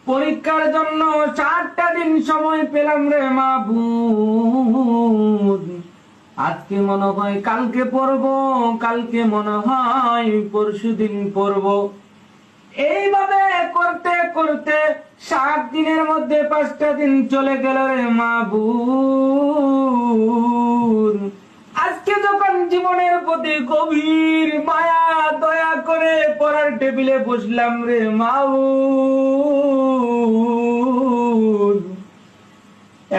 পরীক্ষার জন্য 7টা দিন সময় পেলাম রে মাবুদ। আজকে মনে হয় কালকে পড়বো, কালকে মনে হয় পরশুদিন পড়বো। এইভাবে করতে করতে 7 দিনের মধ্যে 5টা দিন চলে গেল রে মাবুদ। আজকে যখন জীবনের প্রতি গভীর মায়া দয়া করে পড়ার টেবিলে বসলাম রে মাবুদ,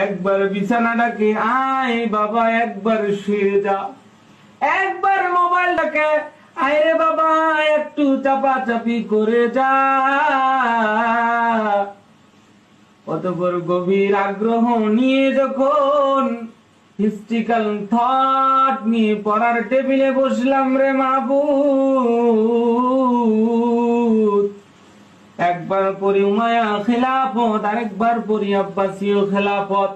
একবার বিছানাটাকে আয় বাবা, একবার শুয়ে যা, একবার মোবাইলটাকে আয় রে বাবা একটু চাপাচাপি করে যা। অতঃপর গভীর আগ্রহ নিয়ে যখন হিস্ট্রিক্যাল থট নিয়ে পড়ার টেবিলে বসলাম রে মাবুদ, একবার পড়ি উমায়া খেলাফত, আরেকবার পড়ি আব্বাসীয় খেলাফত।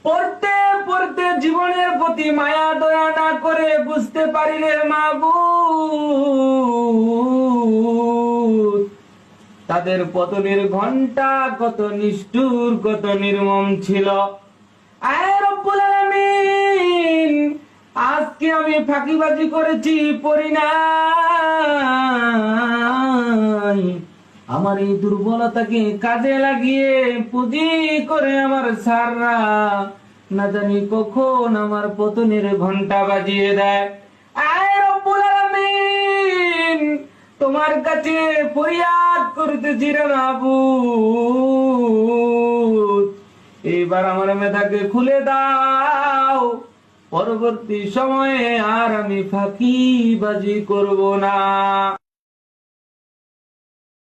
পড়তে পড়তে জীবনের প্রতি মায়া দয়া না করে বুঝতে পারি রে মাবুদ, তাদের পতনের ঘন্টা কত নিষ্ঠুর, কত নির্মম ছিল। আয় রব্বুল আলামিন, আজকে আমি ফাঁকিবাজি করেছি, পড়ি নাই, আমার এই দুর্বলতাকে কাজে লাগিয়ে পুঁজি করে আমার সাররা না জানি কখন আমার পতনের ঘন্টা বাজিয়ে দেয়। আয় রব্বুল আলামিন, তোমার কাছে ফরিয়াদ করতেছি রে মাবুদ, এইবার আমার মেধাকে খুলে দাও, পরবর্তী সময়ে আর আমি ফাঁকিবাজি করব না।